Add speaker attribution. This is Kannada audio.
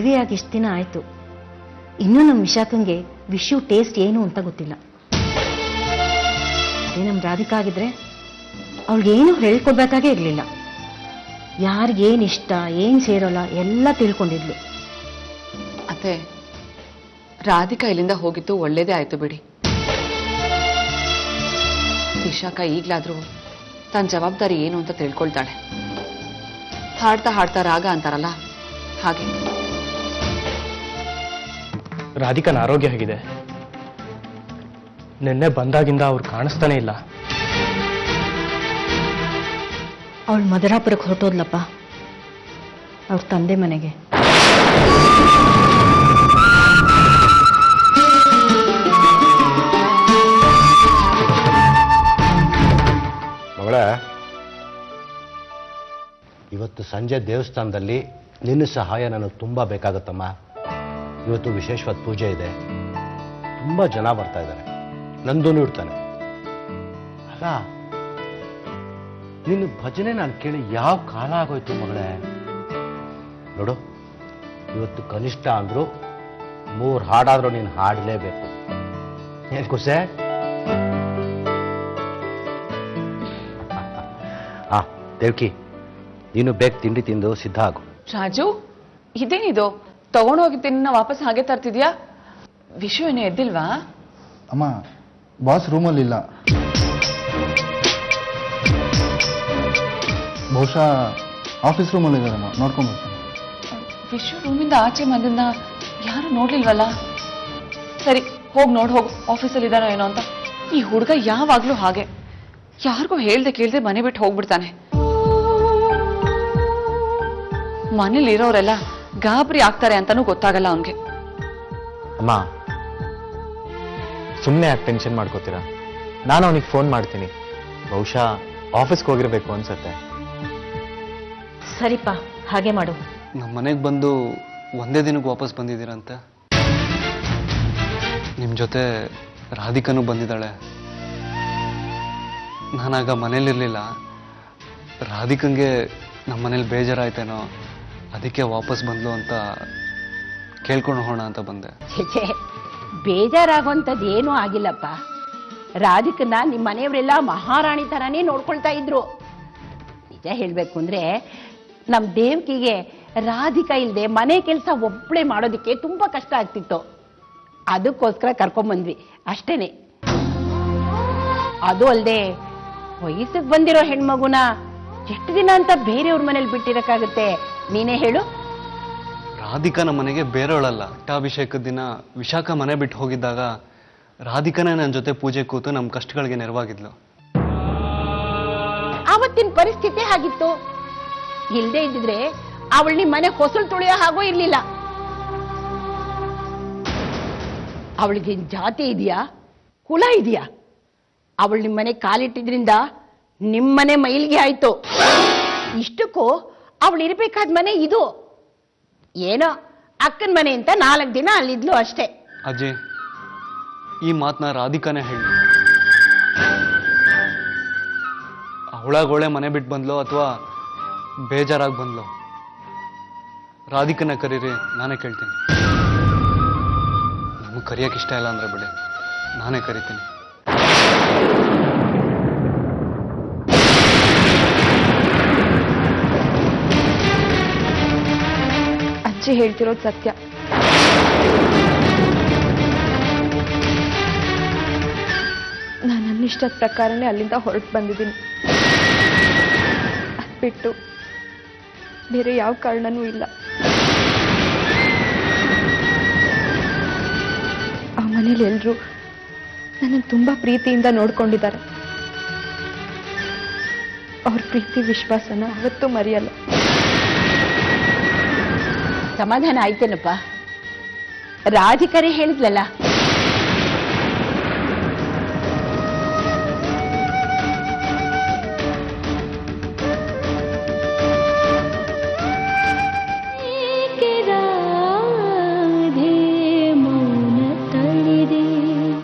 Speaker 1: ಮದುವೆಯಾಗಿ ಇಷ್ಟು ದಿನ ಆಯ್ತು, ಇನ್ನೂ ನಮ್ಮ ವಿಶಾಖಂಗೆ ವಿಶ್ಯು ಟೇಸ್ಟ್ ಏನು ಅಂತ ಗೊತ್ತಿಲ್ಲ. ಅದೇ ನಮ್ಮ ರಾಧಿಕಾ ಆಗಿದ್ರೆ ಅವಳಿಗೇನು ಹೇಳ್ಕೊಡ್ಬೇಕಾಗೇ ಇರಲಿಲ್ಲ. ಯಾರಿಗೇನು ಇಷ್ಟ, ಏನು ಸೇರೋಲ್ಲ ಎಲ್ಲ ತಿಳ್ಕೊಂಡಿದ್ಲು.
Speaker 2: ಅತ್ತೆ, ರಾಧಿಕಾ ಇಲ್ಲಿಂದ ಹೋಗಿದ್ದು ಒಳ್ಳೇದೇ ಆಯ್ತು ಬಿಡಿ. ವಿಶಾಖ ಈಗ್ಲಾದ್ರೂ ತನ್ನ ಜವಾಬ್ದಾರಿ ಏನು ಅಂತ ತಿಳ್ಕೊಳ್ತಾಳೆ. ಹಾಡ್ತಾ ಹಾಡ್ತಾ ರಾಗ ಅಂತಾರಲ್ಲ ಹಾಗೆ.
Speaker 3: ರಾಧಿಕನ ಆರೋಗ್ಯ ಹೇಗಿದೆ? ನಿನ್ನೆ ಬಂದಾಗಿಂದ ಅವ್ರು ಕಾಣಿಸ್ತಾನೆ ಇಲ್ಲ.
Speaker 1: ಅವಳು ಮಧುರಾಪುರಕ್ಕೆ ಹೊರಟೋದ್ಲಪ್ಪ, ಅವ್ರ ತಂದೆ ಮನೆಗೆ.
Speaker 4: ಮಗಳೇ, ಇವತ್ತು ಸಂಜೆ ದೇವಸ್ಥಾನದಲ್ಲಿ ನಿನ್ನ ಸಹಾಯ ನನಗೆ ತುಂಬ ಬೇಕಾಗುತ್ತಮ್ಮ. ಇವತ್ತು ವಿಶೇಷವಾದ ಪೂಜೆ ಇದೆ, ತುಂಬ ಜನ ಬರ್ತಾ ಇದ್ದಾರೆ, ನಂದೂ ಇಡ್ತಾನೆ. ಅಲ್ಲ, ನಿನ್ನ ಭಜನೆ ನಾನು ಕೇಳಿ ಯಾವ ಕಾಲ ಆಗೋಯ್ತು ಮಗಳೇ. ನೋಡು, ಇವತ್ತು ಕನಿಷ್ಠ ಅಂದ್ರು 3 ಹಾಡಾದ್ರೂ ನೀನು ಹಾಡಲೇಬೇಕು. ಏನ್ ಕುಸೆ? ದೇವ್ಕಿ, ನೀನು ಬೇಗ ತಿಂಡಿ ತಿಂದು ಸಿದ್ಧ ಆಗು.
Speaker 2: ರಾಜು, ಇದೇನಿದು? ತಗೊಂಡೋಗಿದ್ದನ್ನ ವಾಪಸ್ ಹಾಗೆ ತರ್ತಿದ್ಯಾ? ವಿಷು ಏನು ಎದ್ದಿಲ್ವಾ?
Speaker 5: ಅಮ್ಮ, ಬಾಸ್ ರೂಮಲ್ಲಿ ಇಲ್ಲ. ಬಹುಶಃ ಆಫೀಸ್ ರೂಮಲ್ಲಿ ಇದ್ದಾರಮ್ಮ, ನೋಡ್ಕೊಂಡು ಬರ್ತೀನಿ.
Speaker 2: ವಿಶ್ವ ರೂಮಿಂದ ಆಚೆ ಬಂದನ್ನ ಯಾರು ನೋಡ್ಲಿಲ್ವಲ್ಲ? ಸರಿ, ಹೋಗಿ ಹೋಗು, ಆಫೀಸಲ್ಲಿ ಇದ್ದಾನೋ ಏನೋ ಅಂತ. ಈ ಹುಡುಗ ಯಾವಾಗ್ಲೂ ಹಾಗೆ, ಯಾರಿಗೂ ಹೇಳ್ದೆ ಕೇಳ್ದೆ ಮನೆ ಬಿಟ್ಟು ಹೋಗ್ಬಿಡ್ತಾನೆ. ಮನೇಲಿ ಇರೋರೆಲ್ಲ ಗಾಬರಿ ಆಗ್ತಾರೆ ಅಂತಾನೂ ಗೊತ್ತಾಗಲ್ಲ ಅವನ್ಗೆ.
Speaker 6: ಅಮ್ಮ, ಸುಮ್ಮನೆ ಯಾಕೆ ಟೆನ್ಷನ್ ಮಾಡ್ಕೋತೀರಾ? ನಾನು ಅವನಿಗೆ ಫೋನ್ ಮಾಡ್ತೀನಿ. ಬಹುಶಃ ಆಫೀಸ್ಗೆ ಹೋಗಿರ್ಬೇಕು ಅನ್ಸುತ್ತೆ.
Speaker 1: ಸರಿಪಾ, ಹಾಗೆ ಮಾಡು.
Speaker 7: ನಮ್ಮ ಮನೆಗೆ ಬಂದು ಒಂದೇ ದಿನಕ್ಕೆ ವಾಪಸ್ ಬಂದಿದ್ದೀರಂತೆ. ನಿಮ್ಮ ಜೊತೆ ರಾಧಿಕನೂ ಬಂದಿದ್ದಾಳೆ. ನಾನಾಗ ಮನೇಲಿರಲಿಲ್ಲ. ರಾಧಿಕಂಗೆ ನಮ್ಮ ಮನೇಲಿ ಬೇಜಾರಾಯ್ತೇನೋ, ಅದಕ್ಕೆ ವಾಪಸ್ ಬಂದ್ಲು ಅಂತ ಕೇಳ್ಕೊಂಡು ಹೋಗೋಣ ಅಂತ ಬಂದೆ.
Speaker 8: ಛೇ, ಬೇಜಾರಾಗುವಂಥದ್ದು ಏನೂ ಆಗಿಲ್ಲಪ್ಪ. ರಾಧಿಕನ್ನ ನಿಮ್ಮ ಮನೆಯವರೆಲ್ಲ ಮಹಾರಾಣಿ ಥರನೇ ನೋಡ್ಕೊಳ್ತಾ ಇದ್ರು. ನಿಜ ಹೇಳಬೇಕು ಅಂದರೆ ನಮ್ಮ ದೇವ್ಕಿಗೆ ರಾಧಿಕಾ ಇಲ್ಲದೆ ಮನೆ ಕೆಲಸ ಒಬ್ಬಳೇ ಮಾಡೋದಕ್ಕೆ ತುಂಬ ಕಷ್ಟ ಆಗ್ತಿತ್ತು. ಅದಕ್ಕೋಸ್ಕರ ಕರ್ಕೊಂಬಂದ್ವಿ ಅಷ್ಟೇನೆ. ಅದು ಅಲ್ಲದೆ ವಯಸ್ಸಿಗೆ ಬಂದಿರೋ ಹೆಣ್ಮಗುನ ಎಷ್ಟು ದಿನ ಅಂತ ಬೇರೆಯವ್ರ ಮನೇಲಿ ಬಿಟ್ಟಿರಕ್ಕಾಗುತ್ತೆ? ನೀನೇ ಹೇಳು.
Speaker 7: ರಾಧಿಕಾ ನಮ್ಮ ಮನೆಗೆ ಬೇರೆಯವಳಲ್ಲ. ಪಟ್ಟಾಭಿಷೇಕದ ದಿನ ವಿಶಾಖ ಮನೆ ಬಿಟ್ಟು ಹೋಗಿದ್ದಾಗ ರಾಧಿಕಾನೇ ನನ್ನ ಜೊತೆ ಪೂಜೆ ಕೂತು ನಮ್ಮ ಕಷ್ಟಗಳಿಗೆ ನೆರವಾಗಿದ್ಲು.
Speaker 8: ಆವತ್ತಿನ ಪರಿಸ್ಥಿತಿ ಹಾಗಿತ್ತು. ಇಲ್ಲದೆ ಇದ್ದಿದ್ರೆ ಅವಳು ನಿಮ್ಮ ಮನೆ ಹೊಸಲು ತುಳಿಯೋ ಹಾಗೋ ಇರ್ಲಿಲ್ಲ. ಅವಳಿಗೆ ಜಾತಿ ಇದೆಯಾ, ಕುಲ ಇದೆಯಾ? ಅವಳು ನಿಮ್ಮ ಮನೆ ಕಾಲಿಟ್ಟಿದ್ರಿಂದ ನಿಮ್ಮನೆ ಮೈಲಿಗೆ ಆಯ್ತು. ಇಷ್ಟಕ್ಕೂ ಅವಳು ಇರಬೇಕಾದ ಮನೆ ಇದು. ಏನೋ ಅಕ್ಕನ ಮನೆ ಅಂತ 4 ದಿನ ಅಲ್ಲಿದ್ಲು ಅಷ್ಟೇ.
Speaker 7: ಅಜ್ಜಿ, ಈ ಮಾತನ್ನ ರಾಧಿಕಾನೇ ಹೇಳಿ. ಅವಳಾಗೋಳೆ ಮನೆ ಬಿಟ್ಟು ಬಂದ್ಲು ಅಥವಾ ಬೇಜಾರಾಗಿ ಬಂದ್ಲು? ರಾಧಿಕನ ಕರೀರಿ, ನಾನೇ ಕೇಳ್ತೀನಿ. ನಮಗೆ ಕರೆಯೋಕೆ ಇಷ್ಟ ಇಲ್ಲ ಅಂದ್ರೆ ಬಿಡಿ, ನಾನೇ ಕರಿತೀನಿ.
Speaker 2: ಅಜ್ಜಿ ಹೇಳ್ತಿರೋದು ಸತ್ಯ. ನಾನು ನನ್ನಿಷ್ಟದ ಪ್ರಕಾರನೇ ಅಲ್ಲಿಂದ ಹೊರಟು ಬಂದಿದ್ದೀನಿ. ಅದು ಬಿಟ್ಟು ಬೇರೆ ಯಾವ ಕಾರಣನೂ ಇಲ್ಲ. ಆ ಮನೇಲಿ ಎಲ್ಲರೂ ನನ್ನನ್ನು ತುಂಬಾ ಪ್ರೀತಿಯಿಂದ ನೋಡ್ಕೊಂಡಿದ್ದಾರೆ. ಅವ್ರ ಪ್ರೀತಿ ವಿಶ್ವಾಸನ ಅವತ್ತೂ ಮರೆಯಲ್ಲ.
Speaker 8: ಸಮಾಧಾನ ಆಯ್ತೇನಪ್ಪ? ರಾಧಿಕರೇ ಹೇಳಿದ್ಲಲ್ಲ,